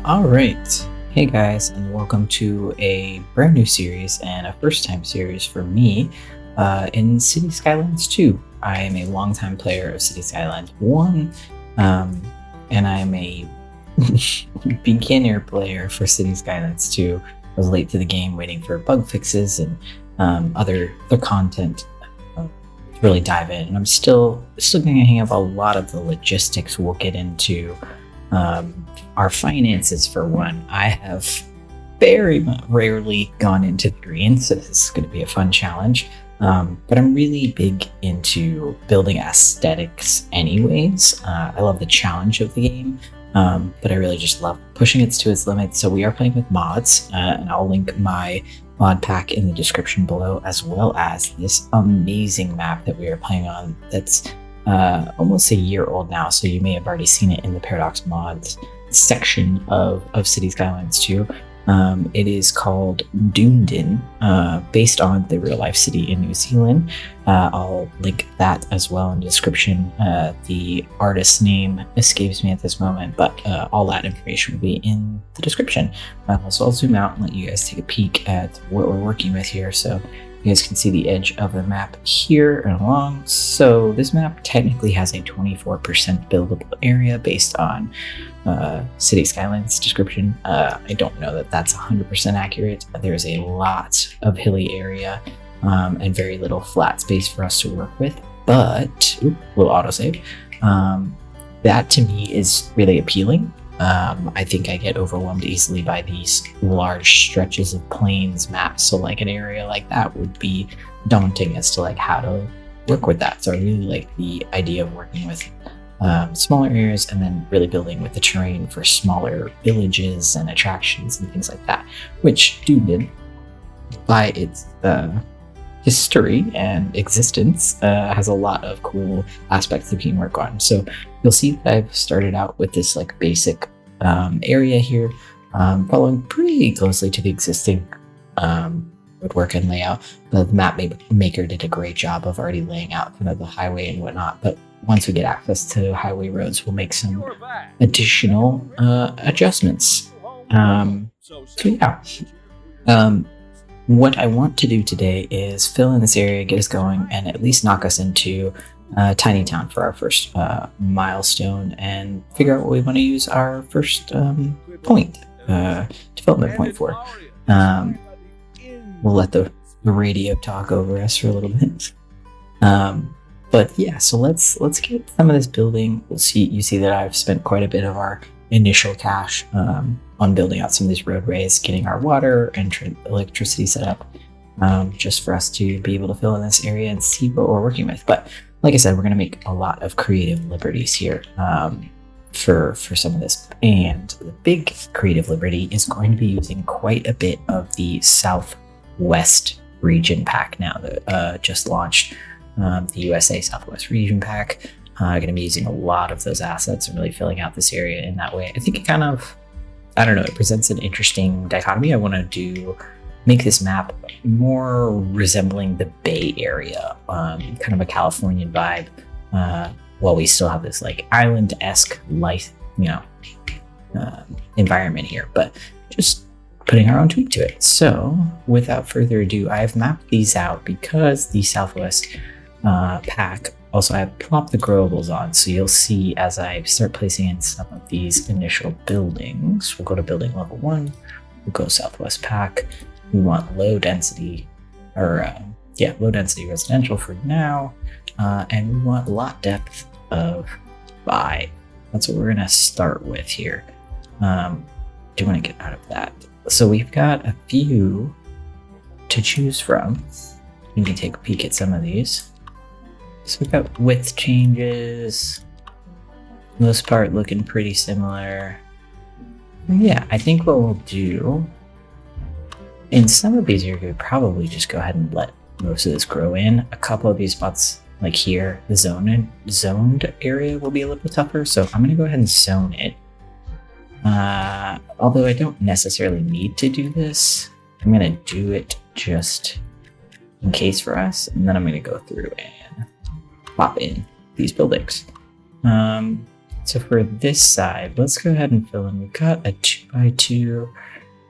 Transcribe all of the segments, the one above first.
All right. Hey guys, and welcome to a brand new series and a first time series for me in Cities Skylines 2. I am a longtime player of Cities Skylines 1, and I'm a beginner player for Cities Skylines 2. I was late to the game waiting for bug fixes and other content to really dive in. And I'm still going to hang up a lot of the logistics we'll get into. Our finances, for one. I have very rarely gone into the green, so this is going to be a fun challenge. But I'm really big into building aesthetics anyways. I love the challenge of the game, but I really just love pushing it to its limits. So we are playing with mods, and I'll link my mod pack in the description below, as well as this amazing map that we are playing on that's almost a year old now, so you may have already seen it in the Paradox mods section of Cities Skylines 2. It is called Dunedin, based on the real life city in New Zealand. I'll link that as well in the description. The artist's name escapes me at this moment, but all that information will be in the description. So I'll zoom out and let you guys take a peek at what we're working with here. So you guys can see the edge of the map here and along. So this map technically has a 24% buildable area based on City Skylines description. I don't know that that's 100% accurate. There's a lot of hilly area and very little flat space for us to work with. But, little autosave. That to me is really appealing. I think I get overwhelmed easily by these large stretches of plains maps. So like an area like that would be daunting as to like how to work with that. So I really like the idea of working with smaller areas and then really building with the terrain for smaller villages and attractions and things like that, which Dune, by its history and existence, has a lot of cool aspects that we can work on. So you'll see that I've started out with this like basic area here, following pretty closely to the existing woodwork and layout. The map maker did a great job of already laying out kind of the highway and whatnot, but once we get access to highway roads, we'll make some additional adjustments. So yeah. What I want to do today is fill in this area, get us going, and at least knock us into Tiny Town for our first milestone, and figure out what we want to use our first development point for. We'll let the radio talk over us for a little bit. But yeah, so let's get some of this building. You see that I've spent quite a bit of our initial cash on building out some of these roadways, getting our water and electricity set up, just for us to be able to fill in this area and see what we're working with. But like I said, we're going to make a lot of creative liberties here for some of this. And the big creative liberty is going to be using quite a bit of the Southwest region pack now that just launched. The USA Southwest region pack. Going to be using a lot of those assets and really filling out this area in that way. I think it kind of, it presents an interesting dichotomy. I want to make this map more resembling the Bay Area, kind of a Californian vibe, while we still have this like island-esque life, environment here, but just putting our own tweak to it. So without further ado, I've mapped these out because the Southwest pack also I have plopped the growables on, so you'll see as I start placing in some of these initial buildings. We'll go to building level 1, we'll go Southwest pack. We want low density residential for now, and we want lot depth of 5. That's what we're gonna start with here. Do want to get out of that. So we've got a few to choose from. You can take a peek at some of these. So we've got width changes, most part looking pretty similar. Yeah, I think what we'll do, in some of these, you're going to probably just go ahead and let most of this grow in. A couple of these spots, like here, the zoned area will be a little tougher, so I'm going to go ahead and zone it. Although I don't necessarily need to do this, I'm going to do it just in case for us, and then I'm going to go through and pop in these buildings. So for this side, let's go ahead and fill in. We've got a 2x2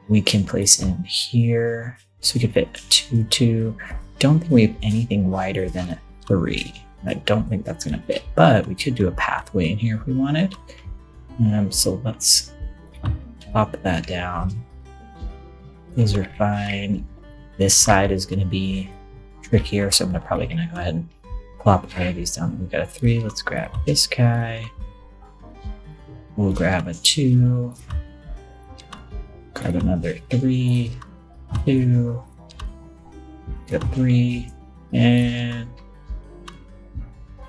we can place in here. So we could fit a 2-2. Don't think we have anything wider than a 3. I don't think that's going to fit, but we could do a pathway in here if we wanted. So let's pop that down. These are fine. This side is going to be trickier, so I'm probably going to go ahead and plop all of these down. We've got a 3. Let's grab this guy. We'll grab a 2. Grab another 3, 2, got 3, and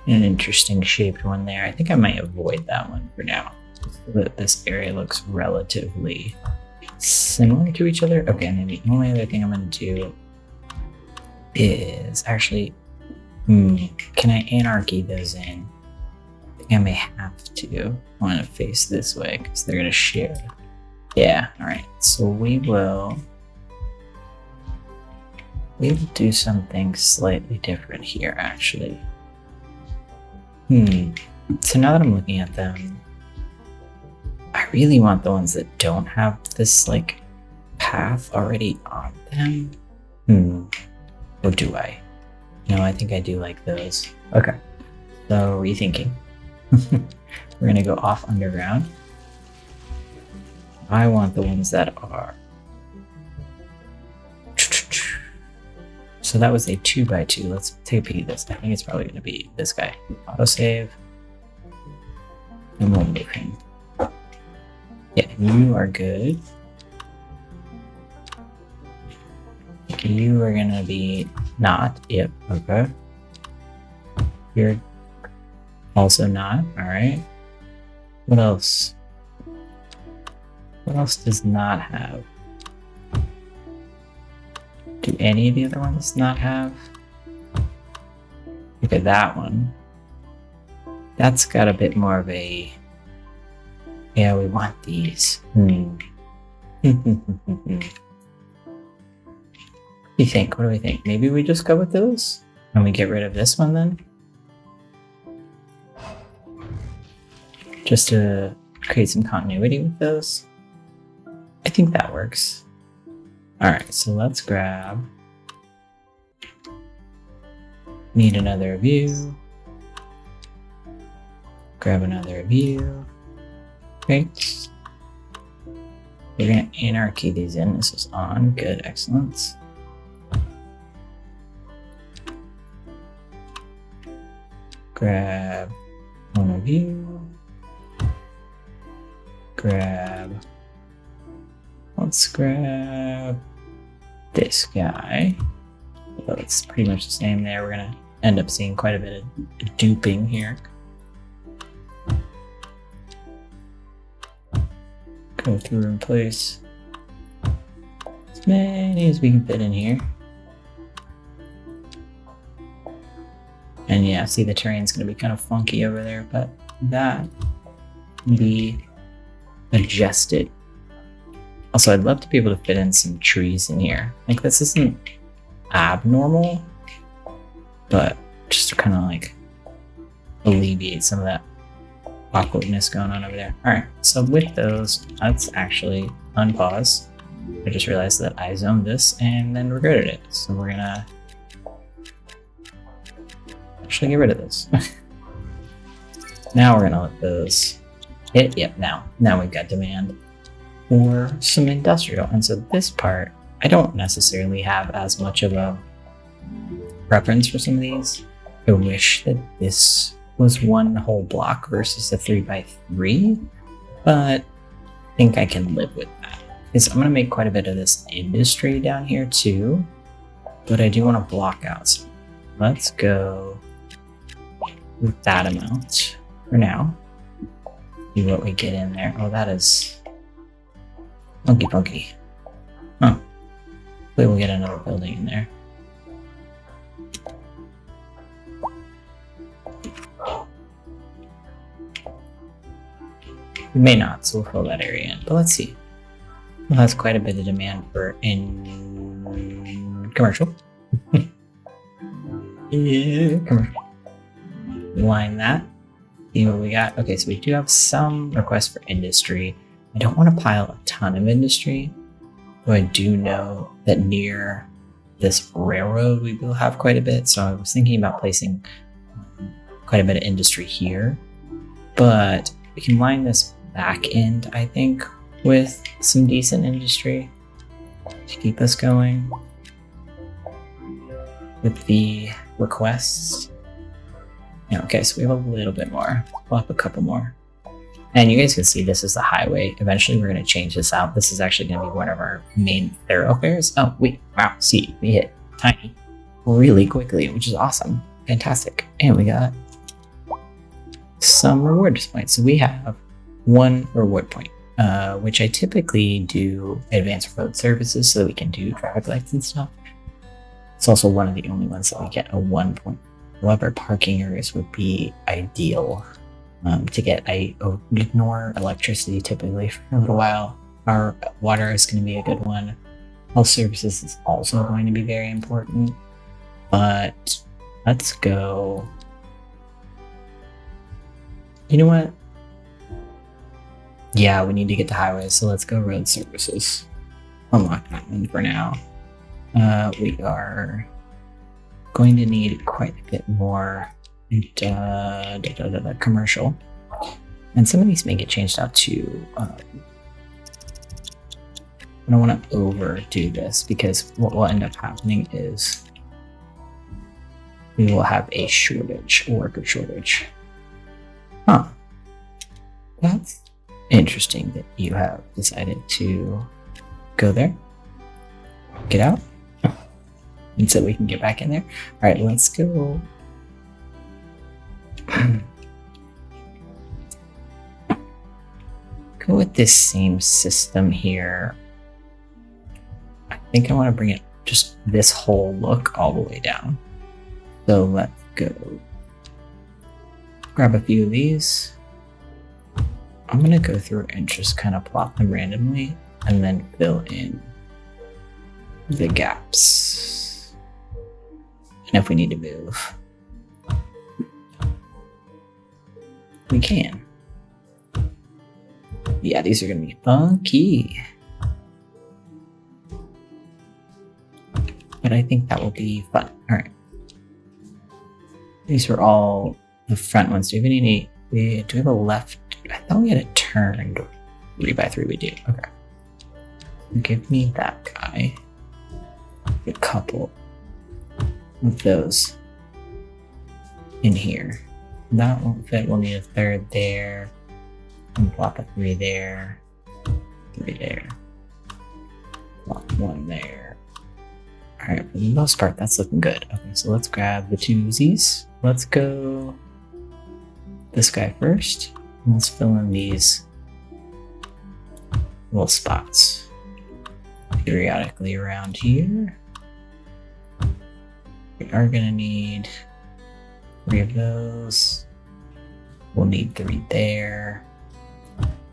an interesting shaped one there. I think I might avoid that one for now. This area looks relatively similar to each other. Okay, and then the only other thing I'm going to do is actually, can I anarchy those in? I think I may have to. I want to face this way because they're going to share. Yeah, all right. So we will do something slightly different here, actually. So now that I'm looking at them, I really want the ones that don't have this like path already on them. Or do I? No, I think I do like those. Okay. So rethinking. We're gonna go off underground. I want the ones that are. So that was a 2x2. Let's take a peek at this. I think it's probably going to be this guy. Autosave. And we'll move him. Yeah, you are good. You are going to be not. Yep, okay. You're also not. Alright. What else? What else does not have? Do any of the other ones not have? Look at that one. That's got a bit more of a... Yeah, we want these. What do you think? What do we think? Maybe we just go with those? And we get rid of this one then? Just to create some continuity with those? I think that works. Alright, so let's grab. Need another view. Grab another view. Great. We're going to anarchy these in. This is on. Good, excellent. Grab one view. Grab. Let's grab this guy. So it's pretty much the same there. We're gonna end up seeing quite a bit of duping here. Go through and place as many as we can fit in here. And yeah, see the terrain's gonna be kind of funky over there, but that can be adjusted. Also, I'd love to be able to fit in some trees in here. Like, this isn't abnormal, but just to kind of like alleviate some of that awkwardness going on over there. All right, so with those, let's actually unpause. I just realized that I zoned this and then regretted it. So we're gonna actually get rid of this. Now we're gonna let those hit. Yep, now we've got demand for some industrial. And so this part, I don't necessarily have as much of a preference for some of these. I wish that this was one whole block versus a 3x3, but I think I can live with that. Because I'm going to make quite a bit of this industry down here too, but I do want to block out some. Let's go with that amount for now. See what we get in there. Oh, that is funky. Huh. Hopefully we'll get another building in there. We may not, so we'll fill that area in. But let's see. Well, that's quite a bit of demand for in commercial. Yeah, commercial. Line that. See what we got. Okay, so we do have some requests for industry. I don't want to pile a ton of industry, but I do know that near this railroad we will have quite a bit. So I was thinking about placing quite a bit of industry here, but we can line this back end, I think, with some decent industry to keep us going with the requests. Yeah, okay, so we have a little bit more. We'll have a couple more. And you guys can see this is the highway. Eventually we're going to change this out. This is actually going to be one of our main thoroughfares. Oh, wait, wow, see, we hit tiny really quickly, which is awesome. Fantastic. And we got some reward points. So we have 1 reward point, which I typically do advanced road services so that we can do traffic lights and stuff. It's also one of the only ones that we get a 1 point. However, parking areas would be ideal to get. I ignore electricity typically for a little while. Our water is going to be a good one. Health services is also going to be very important. But let's go. You know what? Yeah, we need to get to highways, so let's go road services. Unlock that one for now. We are going to need quite a bit more commercial. And some of these may get changed out to, I don't want to overdo this because what will end up happening is we will have a shortage, a worker shortage. Huh. That's interesting that you have decided to go there. Get out. And so we can get back in there. All right, let's go. Go with this same system here. I think I want to bring it just this whole look all the way down. So let's go. Grab a few of these. I'm going to go through and just kind of plot them randomly and then fill in the gaps. And if we need to move, we can. Yeah, these are going to be funky. But I think that will be fun. All right. These are all the front ones. Do we have any? Do we have a left? I thought we had a turned 3x3. We do. Okay. Give me that guy. A couple of those in here. That won't fit. We'll need a third there. And plop a 3 there. 3 there. Plop 1 there. Alright, for the most part, that's looking good. Okay, so let's grab the 2 Uzis. Let's go this guy first. Let's fill in these little spots periodically around here. We are gonna need 3 of those. We'll need 3 there.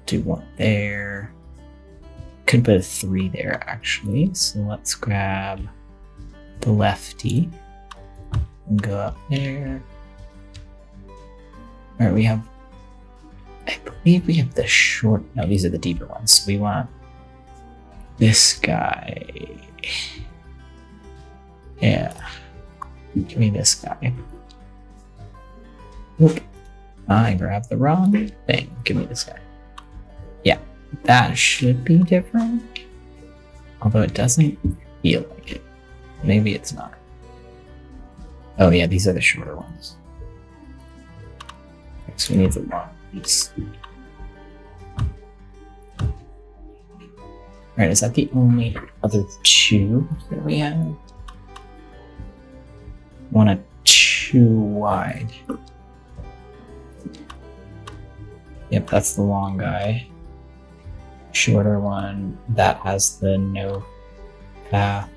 Do 1 there. Could put a 3 there actually. So let's grab the lefty and go up there. Alright, we have, I believe we have the short, no, these are the deeper ones. So we want this guy. Yeah. Give me this guy. Oop. I grabbed the wrong thing. Give me this guy. Yeah, that should be different. Although it doesn't feel like it. Maybe it's not. Oh yeah, these are the shorter ones. So we need the long piece. Alright, is that the only other 2 that we have? Want a 2 wide. Yep, that's the long guy. Shorter one that has the no path.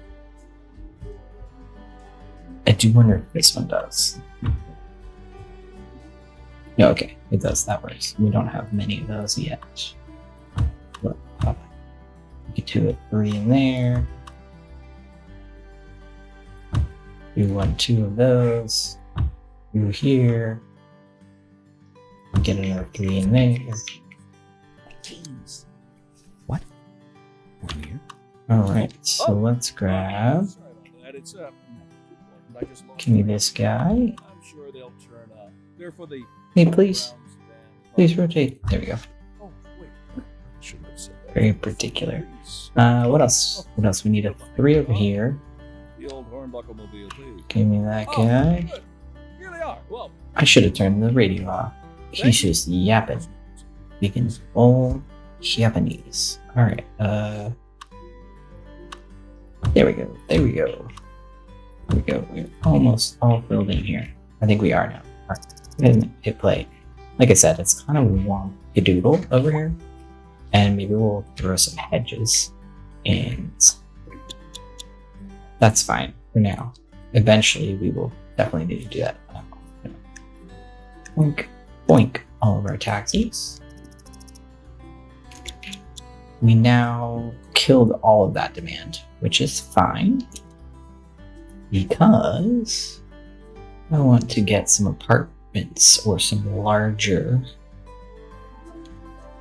I do wonder if this one does. No, okay, it does. That works. We don't have many of those yet. But get 2 at 3 in there. Do 1, 2 of those. Do here. Get another 3 in there. Keys. What? Over here? Alright, so let's grab. Give me this guy. I'm sure they'll turn up. They're for the Hey, please. Please rotate. There we go. Oh, wait. Shouldn't have said that. Very particular. What else? What else? We need a 3 over here. The old Hornbuckle mobile, please. Give me that guy. Good. Here they are. Well, I should have turned the radio off. He's just yapping. Speaking all Japanese. Alright, there we go. There we go. There we go. We're almost all filled in here. I think we are now. Alright, hit play. Like I said, it's kind of wonkadoodle over here. And maybe we'll throw some hedges in. That's fine for now. Eventually, we will definitely need to do that. Boink, boink, all of our taxis. We now killed all of that demand, which is fine. Because I want to get some apartments or some larger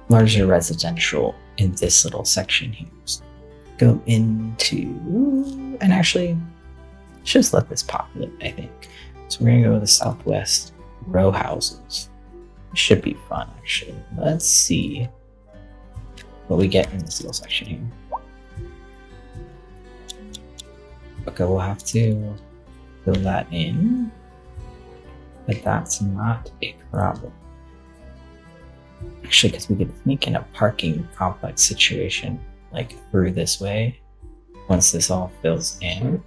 residential in this little section here. So go into, and actually, just let this populate, I think. So we're gonna go to the southwest row houses. Should be fun, actually. Let's see what we get in this little section here. Okay, we'll have to fill that in, but that's not a problem. Actually, because we could sneak in a parking complex situation, like through this way, once this all fills in.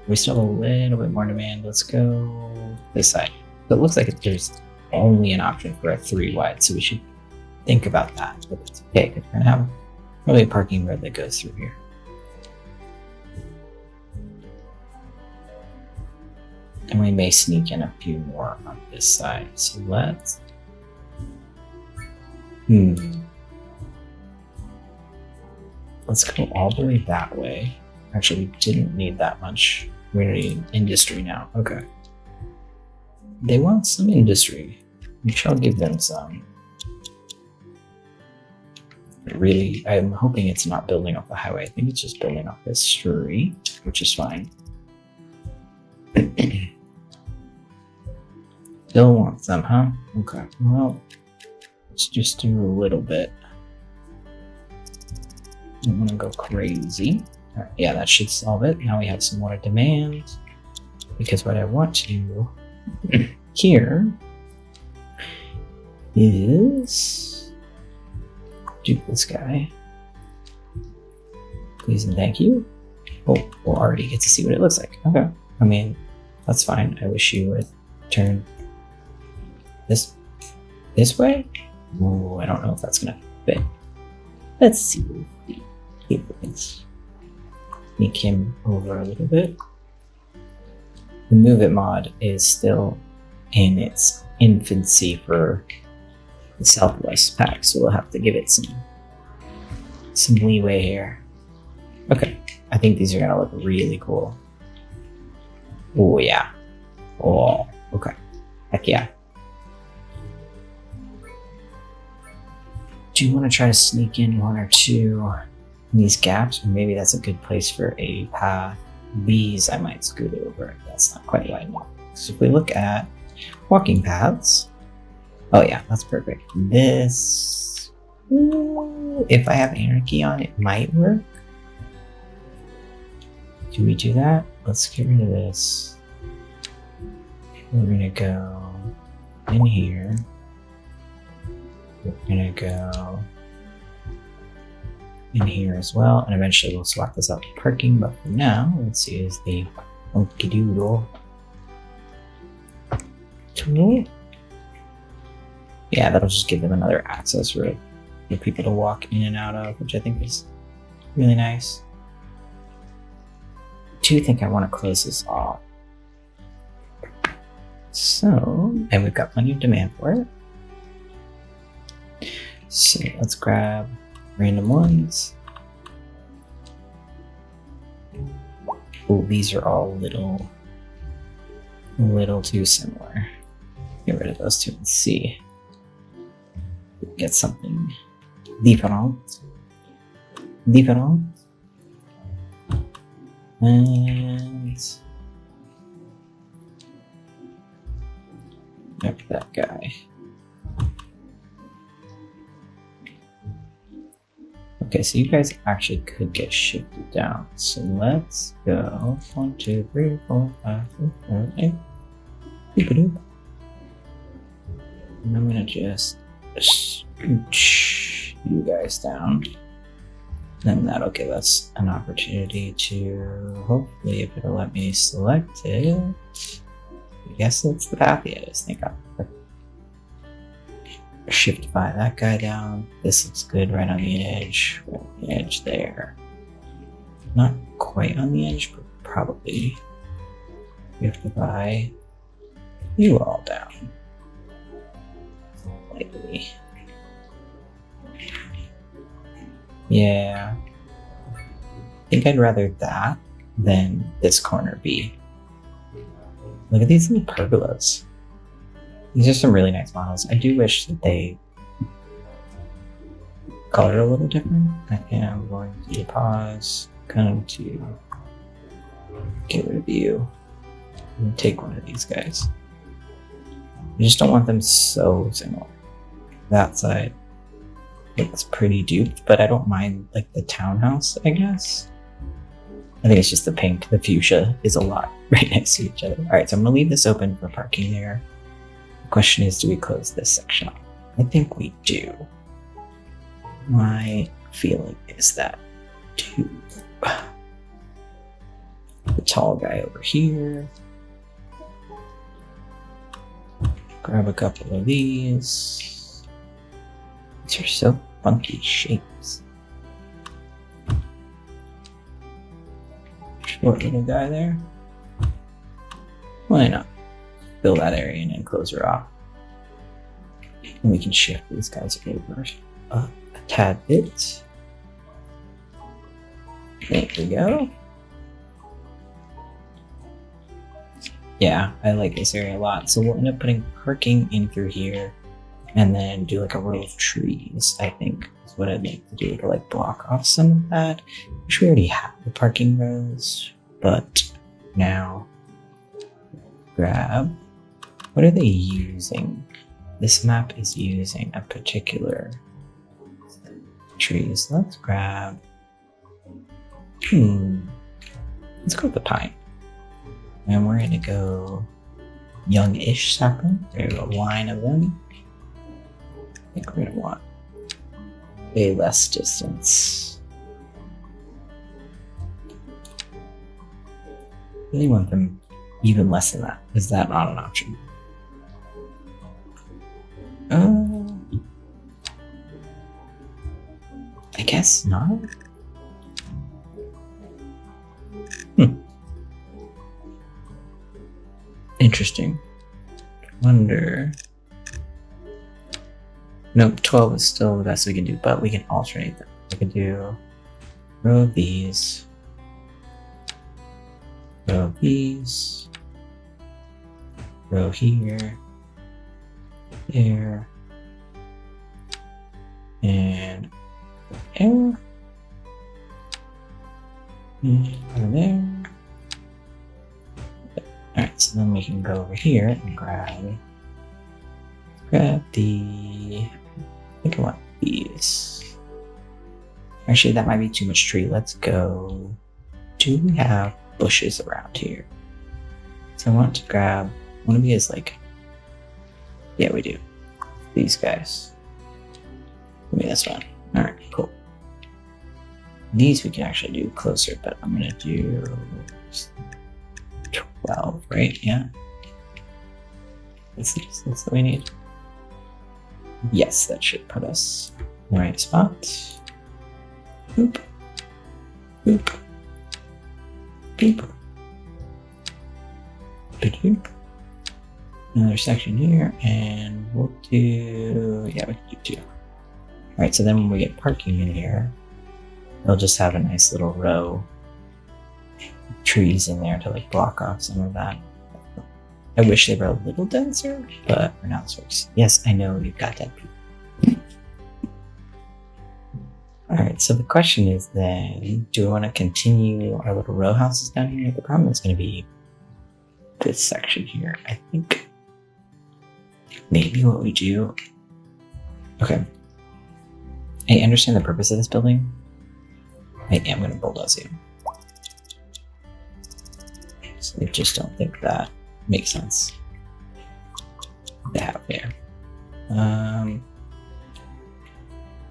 We still have a little bit more demand. Let's go this side. So it looks like there's only an option for a 3 wide, so we should think about that. But it's okay, because we're gonna have probably a parking road that goes through here. And we may sneak in a few more on this side. So let's... Let's go all the way that way. Actually, we didn't need that much. We need industry now. Okay. They want some industry. We shall give them some. Really, I'm hoping it's not building off the highway. I think it's just building off this street, which is fine. Still want some, huh? Okay, well, let's just do a little bit. Don't want to go crazy. All right, yeah, that should solve it. Now we have some more demand. Because what I want to here is do this guy. Please and thank you. Oh, we'll already get to see what it looks like. Okay. I mean, that's fine. I wish you would turn this way. Ooh, I don't know if that's gonna fit. Let's see. If we can sneak him over a little bit. The Move It mod is still in its infancy for the Southwest pack, so we'll have to give it some leeway here. Okay, I think these are gonna look really cool. Oh yeah. Oh, okay. Heck yeah. Do you want to try to sneak in 1 or 2 in these gaps? Or maybe that's a good place for a path. These I might scoot over. That's not quite wide enough. So if we look at walking paths, oh yeah, that's perfect. This, ooh, if I have anarchy on, it might work. Do we do that? Let's get rid of this. We're gonna go in here. We're gonna go in here as well, and eventually we'll swap this out to parking, but for now, let's use the Monkey Doodle tool. Yeah, that'll just give them another access road for people to walk in and out of, which I think is really nice. I do think I want to close this off. So, and we've got plenty of demand for it. So let's grab random ones. Oh, these are all a little too similar. Get rid of those two and see. Get something different. And after that guy. Okay, so you guys actually could get shifted down. So let's go 1, 2, 3, 4, 5, 6, 7, 8. Doop-a-doop. And I'm gonna just scooch you guys down. Then that'll give us an opportunity to, hopefully, if it'll let me select it. I guess that's the path it is. Thank God. Shiftify that guy down. This looks good right on the edge. Right on the edge there. Not quite on the edge, but probably. Shiftify you all down. Slightly. Yeah. I think I'd rather that than this corner be. Look at these little pergolas. These are some really nice models. I do wish that they colored a little different. I am going to pause, going to get rid of you, and take one of these guys. I just don't want them so similar. That side looks pretty duped, but I don't mind like the townhouse, I guess. I think it's just the pink, the fuchsia is a lot right next to each other. All right, so I'm gonna leave this open for parking there. The question is, do we close this section off? I think we do. My feeling is that too. The tall guy over here. Grab a couple of these. These are so funky shapes. Short little guy there. Why not? Fill that area and then close her off. And we can shift these guys over a tad bit. There we go. Yeah, I like this area a lot. So we'll end up putting parking in through here and then do like a row of trees, I think is what I'd like to do to like block off some of that. Which we already have the parking rows, but now grab, what are they using? This map is using a particular trees. Let's grab, let's go with the pine. And we're gonna go young-ish sapling. There's a line of them. I think we're gonna want way less distance. Really want them even less than that. Is that not an option? I guess not. Interesting. Wonder. Nope, 12 is still the best we can do, but we can alternate them. We can do row of these, row of these, row here, there, and there, and there. Alright, so then we can go over here and grab the, I think I want these. Actually, that might be too much tree. Let's go, do we have bushes around here? So I want to grab, one of these like, yeah we do, these guys. Maybe this one. Alright, cool. These we can actually do closer, but I'm gonna do 12, right? Yeah. That's the distance that we need. Yes, that should put us in the right spot. Boop. Boop. Boop. Boop. Another section here, and we'll do, yeah, we can do 2. Alright, so then when we get parking in here, they'll just have a nice little row trees in there to like block off some of that. I wish they were a little denser, but for now this works. Yes, I know you've got dead people. Alright, so the question is then, do we want to continue our little row houses down here? The problem is going to be this section here. I think maybe what we do... Okay. I understand the purpose of this building. I am going to bulldoze you. So I just don't think that makes sense to have here.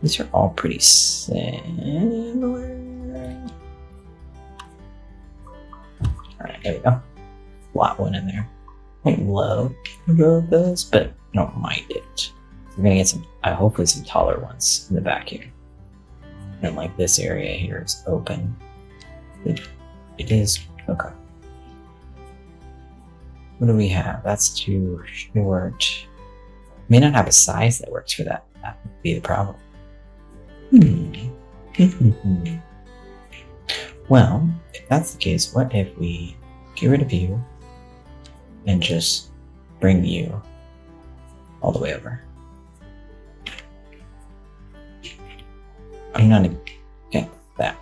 These are all pretty similar. Alright, there we go. Flat one in there. I don't love a row of those, but I don't mind it. We're gonna get some, hopefully some taller ones in the back here. And like this area here is open. It is, okay. What do we have? That's too short. May not have a size that works for that. That would be the problem. Well, if that's the case, what if we get rid of you and just bring you all the way over? I'm not against that.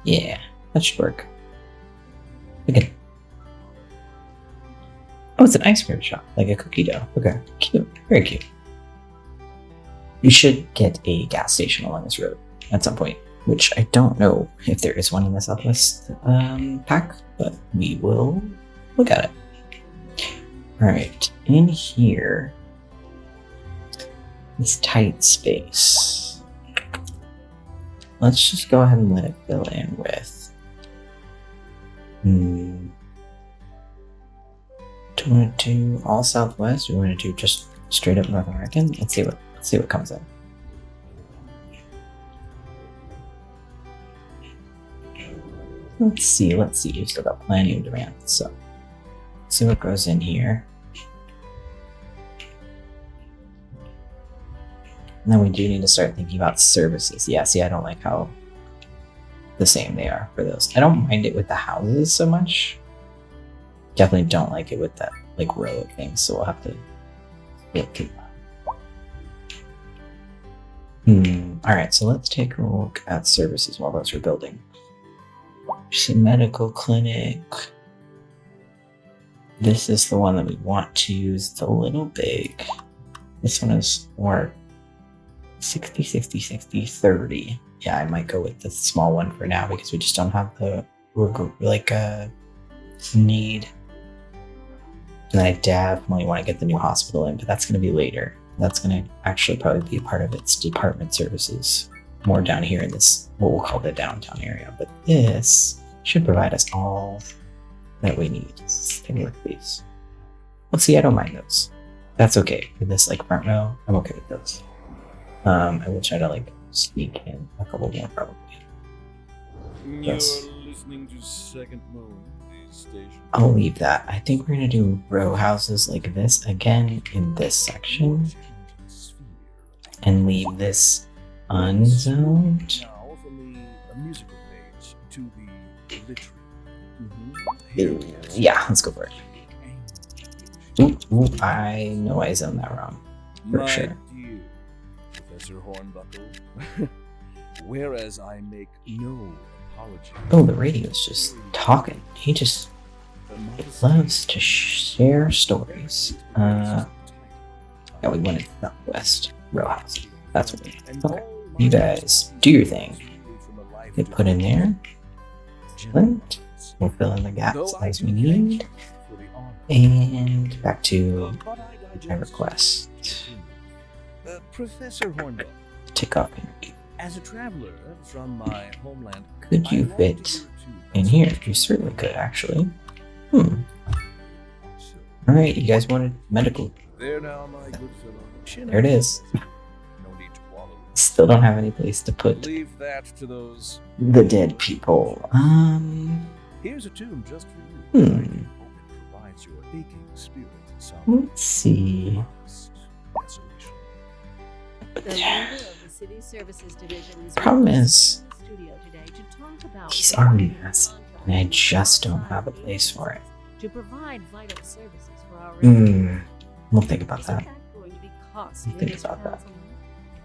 Yeah, that should work. Okay. Oh, it's an ice cream shop, like a cookie dough. Okay, cute, very cute. You should get a gas station along this road at some point, which I don't know if there is one in the Southwest pack, but we will look at it. All right, in here, this tight space. Let's just go ahead and let it fill in with. Do you want to do all Southwest, or do you want to do just straight up North American? Let's see what comes in. Let's see. You've still got plenty of demand, so let's see what goes in here. And then we do need to start thinking about services. Yeah, see, I don't like how the same they are for those. I don't mind it with the houses so much. Definitely don't like it with that like row of things, so we'll have to look at that. Alright, so let's take a look at services while those are building. There's a medical clinic. This is the one that we want to use. It's a little big. This one is more 60, 60, 60, 30. Yeah, I might go with the small one for now because we just don't have the need. And then I definitely want to get the new hospital in, but that's going to be later. That's going to actually probably be a part of its department services, more down here in this, what we'll call the downtown area. But this should provide us all that we need. Let's take a look at these. Well, see, I don't mind those. That's okay. For this like front row, I'm okay with those. I will try to like sneak in a couple more probably. You're listening to Second Moon, the station. I'll leave that. I think we're gonna do row houses like this again in this section, and leave this unzoned. Now from the musical page to the literary. Yeah, let's go for it. Ooh, I know I zoned that wrong. For sure. Dear Professor Hornbuckle, whereas I make no apology. Oh, the radio's just talking. He just loves to share stories. Yeah, we wanted Southwest row house. That's what we need. Okay. You guys do your thing. Get put in there. Excellent. We'll fill in the gaps as we need. And back to my request. Professor Hornbuckle, Take off here. as a traveler from my homeland, Could you fit in here? You certainly could, actually. Alright, you guys wanted medical. There now, my good fellow. There it is. No need to wallow. Still don't have any place to put Leave that to those. the dead people. Here's a tomb just for you. I hope it provides your aching spirit some Let's see. desolation. The leader of the City Services Division's Problem is, studio today to talk about these are massive, and I just don't have a place for it. to provide vital services for our We'll think about Isn't that. going to be costly Think this about that. council?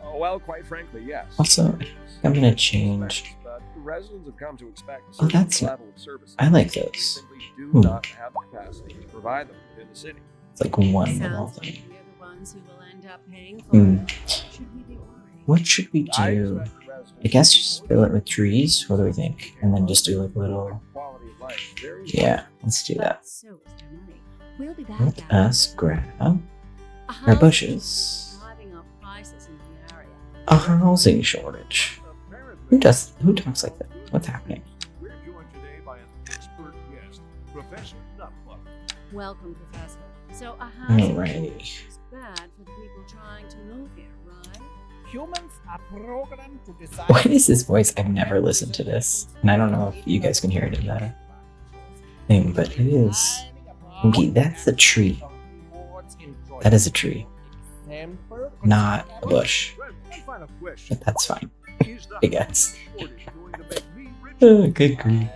Oh, well, quite frankly, yes. Also, I'm gonna change. But the residents have come to expect a Oh, certain that's level of services. I like We those. simply do Hmm. not have the capacity to provide them within the city. It's like one little Sounds like thing. we're the ones who will end up paying for Hmm. it. Should we be worried? What should we I do? expect the residents I guess to just support fill it the with trees. What do we think? And then just do like little. quality of life. Very Yeah, let's do that. But so is their money. We'll be back Let at us it. grab A our housing bushes. driving up prices in the area. A housing shortage. Who talks like that? What's happening? We're joined today by an expert guest, Professor Nutbuck. Welcome, Professor. So a housing Alrighty. shortage is bad for the people trying to move here, right? Humans are programmed to decide. What is this voice? I've never listened to this, and I don't know if you guys can hear it in the thing, but it is. Okay, that's a tree. That is a tree, not a bush. One final question. But that's fine. Is the I guess. shortage going to make me rich? Oh, good grief.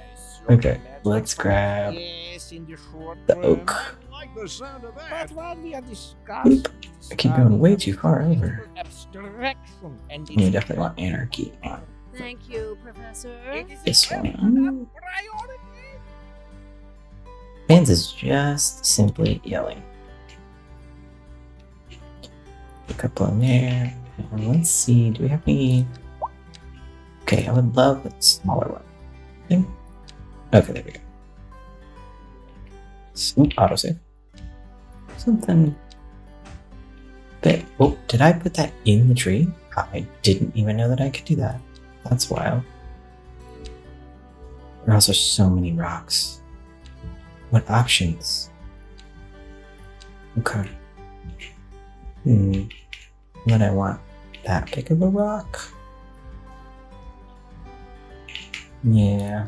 Okay, let's grab Yes, in the short the term. oak. I like the sound of that. But while we are discussing, Oop, I keep going way too far over. abstraction and You definitely want anarchy on Thank you, Professor. this one. Fans is just simply yelling. A couple in there. And let's see, do we have any? Okay, I would love a smaller one. Okay, there we go. Autosave. Something. But, oh, did I put that in the tree? I didn't even know that I could do that. That's wild. There are also so many rocks. What options? Okay. Then I want that big of a rock. Yeah.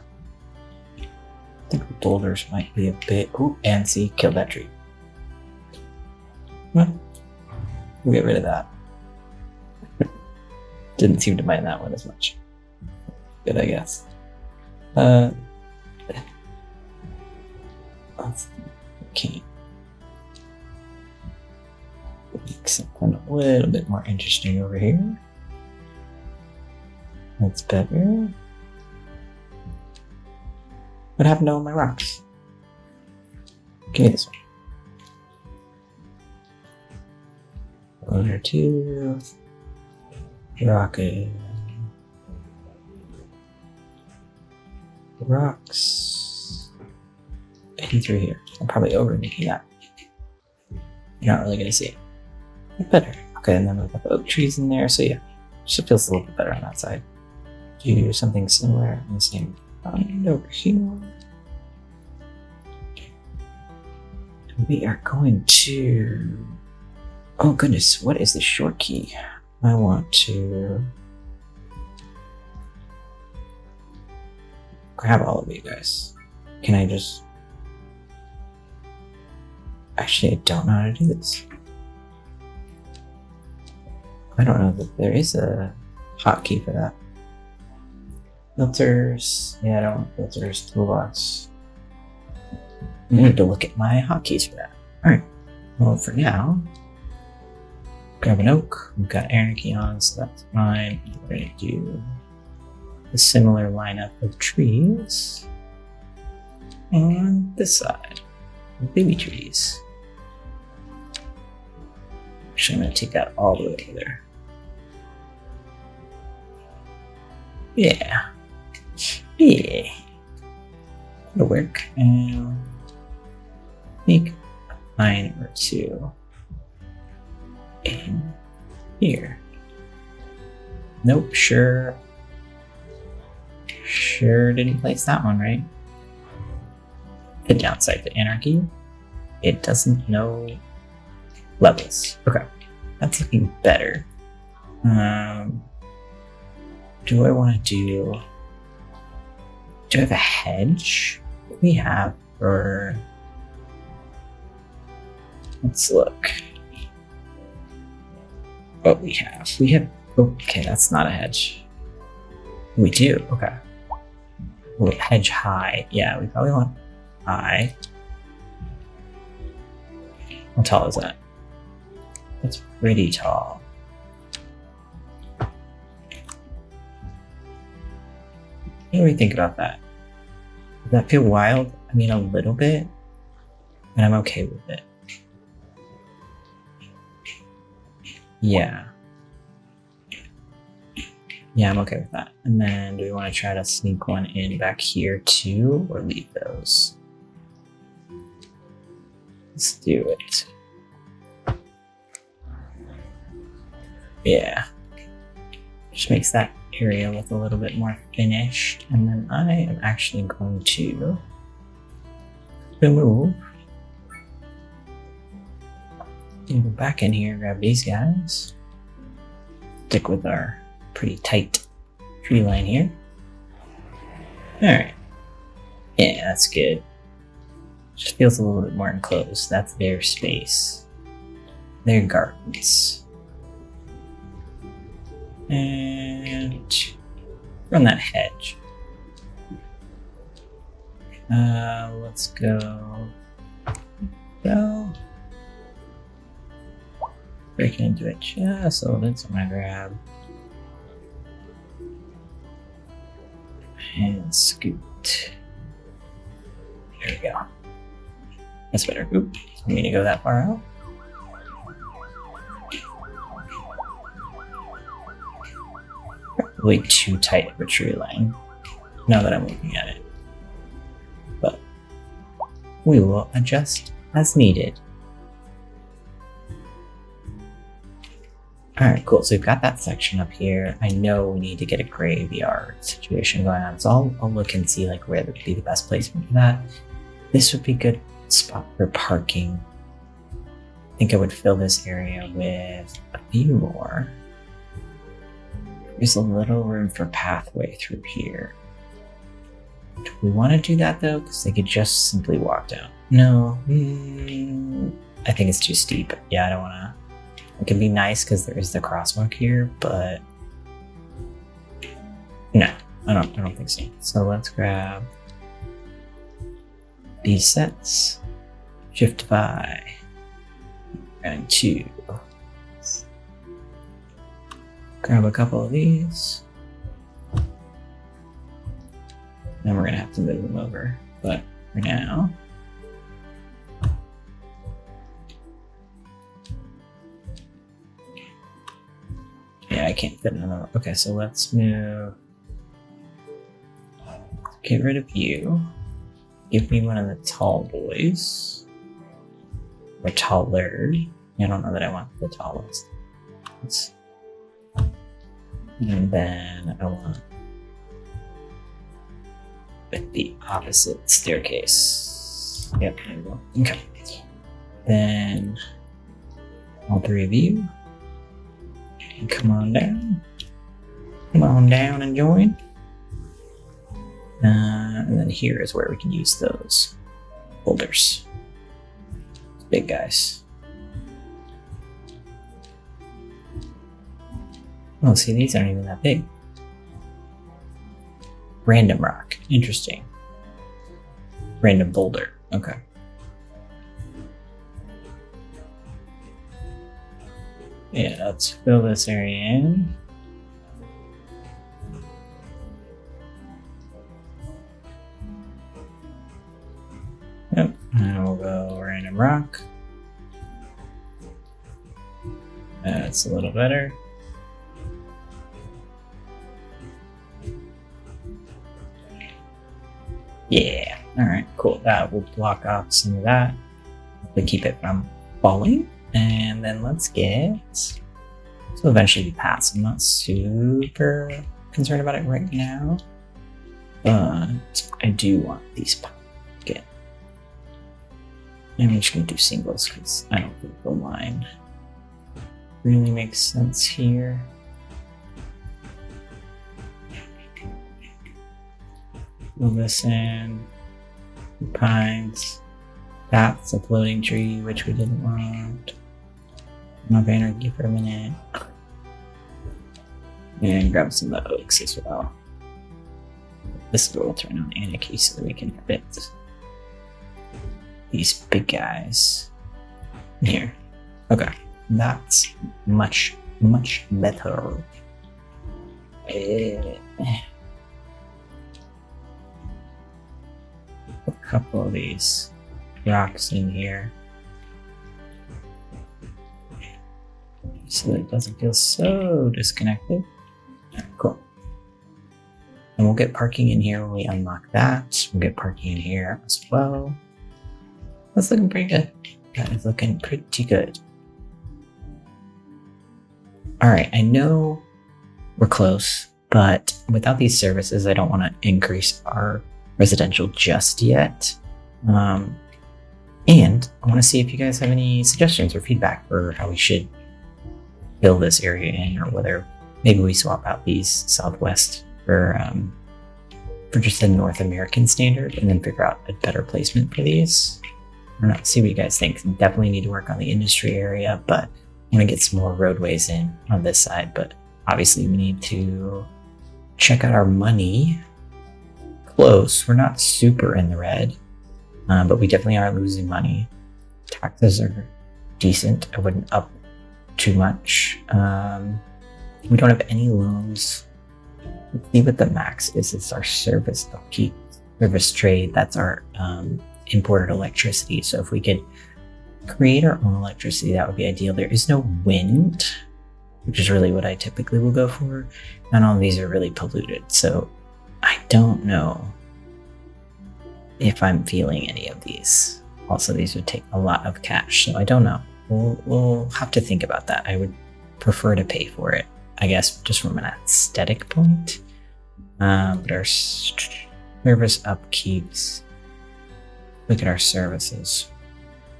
I think the boulders might be a bit. Oh, and see, kill that tree. Well, we'll get rid of that. Didn't seem to mind that one as much. Good, I guess. Okay. Make something a little bit more interesting over here. That's better. What happened to all my rocks? Give me this one. 1 or 2. Rocket. Rocks. And through here. I'm probably overthinking that. You're not really gonna see it. Better. Okay, and then we've got the oak trees in there, so yeah. Just feels a little bit better on that side. Do something similar in the same kind over here. We are going to. Oh goodness, what is the short key? I want to grab all of you guys. Can I just. Actually, I don't know how to do this. I don't know that there is a hotkey for that. Filters. Yeah, I don't want filters. Toolbox. I need to look at my hotkeys for that. Alright. Well, for now, grab an oak. We've got anarchy on, so that's fine. We're going to do a similar lineup of trees on this side. Baby trees. Actually, I'm going to take that all the way over there. Yeah. Yeah. That'll work. And make a line or two in here. Nope, sure didn't place that one right. The downside to anarchy, it doesn't know levels. Okay, that's looking better. Do I want to do I have a hedge? What do we have for, let's look what we have. We have Okay, that's not a hedge. We do, okay. Wait, hedge high. Yeah, we probably want high. How tall is that? That's pretty tall. What do we think about that? Does that feel wild? I mean, a little bit, but I'm okay with it. Yeah. Yeah, I'm okay with that. And then do we want to try to sneak one in back here too, or leave those? Let's do it. Yeah. Just makes that area look a little bit more finished. And then I am actually going to remove. Go back in here, grab these guys. Stick with our pretty tight tree line here. Alright. Yeah, that's good. Just feels a little bit more enclosed. That's their space. Their gardens. And run that hedge. Let's go. Breaking into it just a little bit, so I'm gonna grab and scoot. There we go. That's better. Oop, I mean to go that far out. Probably too tight of a tree line, now that I'm looking at it. But we will adjust as needed. Alright, cool. So we've got that section up here. I know we need to get a graveyard situation going on, so I'll look and see like where would be the best placement for that. This would be a good spot for parking. I think I would fill this area with a few more. There's a little room for pathway through here. Do we want to do that though? Because they could just simply walk down. No. I think it's too steep. Yeah, I don't want to. It can be nice because there is the crosswalk here, but no, I don't think so. So let's grab these sets. Shift by and 2. Grab a couple of these. Then we're gonna have to move them over, but for now. Yeah, I can't fit another. Okay, so let's move. Get rid of you. Give me one of the tall boys. Or taller. I don't know that I want the tallest. And then I want with the opposite staircase. Yep, there we go. Okay. Then all 3 of you. Come on down. Come on down and join. And then here is where we can use those boulders. Big guys. Oh, see, these aren't even that big. Random rock. Interesting. Random boulder. Okay. Yeah, let's fill this area in. Yep, and we'll go random rock. That's a little better. Yeah, alright, cool. That will block off some of that. Hopefully keep it from falling. And then let's get, so eventually we pass. I'm not super concerned about it right now, but I do want these again. And I'm just gonna do singles because I don't think the line really makes sense here. We'll listen. Pines. That's a floating tree, which we didn't want. My banner for a minute. And grab some of the oaks as well. This is where we'll turn on Anarchy so that we can fit these big guys here. Okay, that's much better. A couple of these rocks in here so that it doesn't feel so disconnected. Cool. And we'll get parking in here when we unlock that. We'll get parking in here as well. That's looking pretty good. That is looking pretty good. Alright, I know we're close, but without these services, I don't want to increase our residential just yet. And I want to see if you guys have any suggestions or feedback for how we should fill this area in, or whether maybe we swap out these Southwest for just a North American standard and then figure out a better placement for these. I don't know, see what you guys think. Definitely need to work on the industry area, but I want to get some more roadways in on this side. But obviously we need to check out our money. Close. We're not super in the red, but we definitely are losing money. Taxes are decent. I wouldn't up too much. We don't have any loans. Let's see what the max is. It's our service upkeep, service trade. That's our imported electricity. So if we could create our own electricity, that would be ideal. There is no wind, which is really what I typically will go for. And all of these are really polluted. So I don't know if I'm feeling any of these. Also, these would take a lot of cash. So I don't know. We'll have to think about that. I would prefer to pay for it, I guess, just from an aesthetic point. But our service upkeeps. Look at our services.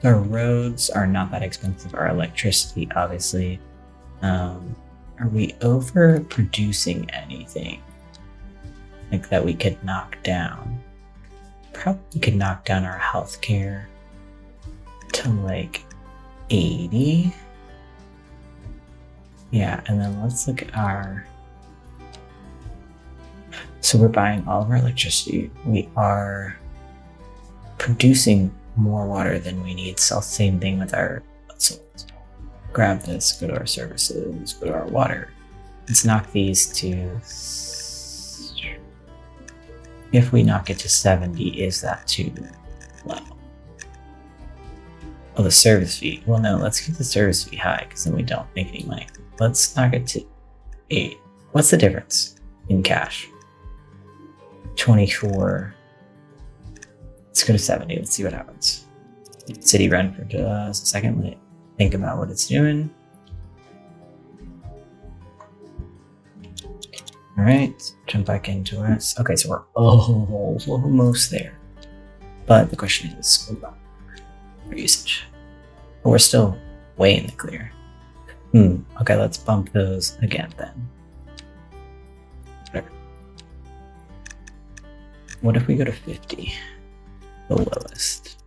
Our roads are not that expensive. Our electricity, obviously. Are we overproducing anything like that we could knock down? Probably could knock down our healthcare to like 80. Yeah, and then let's look at our... So we're buying all of our electricity. We are producing more water than we need. So same thing with our... So let's grab this, go to our services, go to our water. Let's knock these to... If we knock it to 70, is that too low? Oh, the service fee. Well, no, let's keep the service fee high because then we don't make any money. Let's knock it to 8. What's the difference in cash? 24. Let's go to 70. Let's see what happens. City run for just a second. Let me think about what it's doing. All right, jump back into us. Okay, so we're almost there. But the question is, what about our usage? But we're still way in the clear. Okay, let's bump those again then. Whatever. What if we go to 50? The lowest.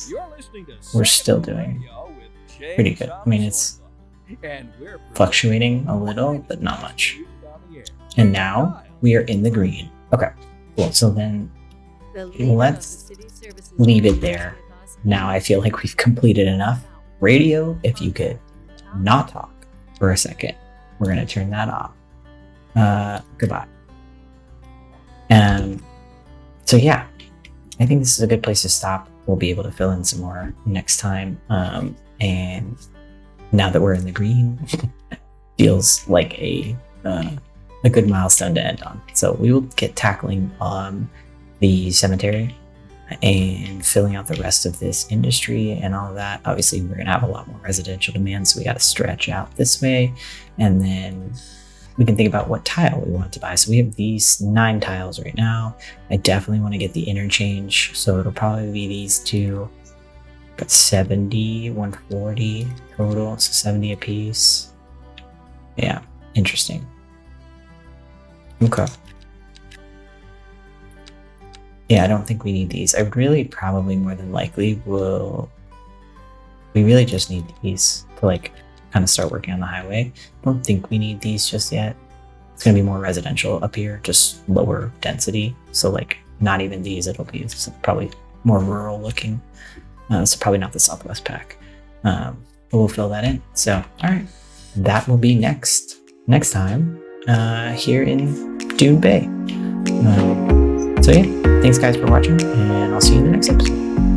You're listening to We're still doing pretty good. I mean, it's fluctuating a little, but not much. And now we are in the green. Okay, cool. So then let's leave it there. Now I feel like we've completed enough. Radio, if you could not talk for a second, we're going to turn that off. Goodbye. So yeah, I think this is a good place to stop. We'll be able to fill in some more next time. And now that we're in the green, feels like a good milestone to end on. So we will get tackling the cemetery and filling out the rest of this industry and all of that. Obviously, we're going to have a lot more residential demand, so we got to stretch out this way. And then we can think about what tile we want to buy. So we have these 9 tiles right now. I definitely want to get the interchange. So it'll probably be these two. Got 70, 140 total, so 70 a piece. Yeah, interesting. Okay. Yeah, I don't think we need these. I really probably more than likely will... We really just need these to like kind of start working on the highway. I don't think we need these just yet. It's going to be more residential up here, just lower density. So like not even these, it'll be probably more rural looking. So probably not the Southwest pack. But we'll fill that in. So, all right, that will be next time here in Dune Bay. So yeah, thanks guys for watching, and I'll see you in the next episode.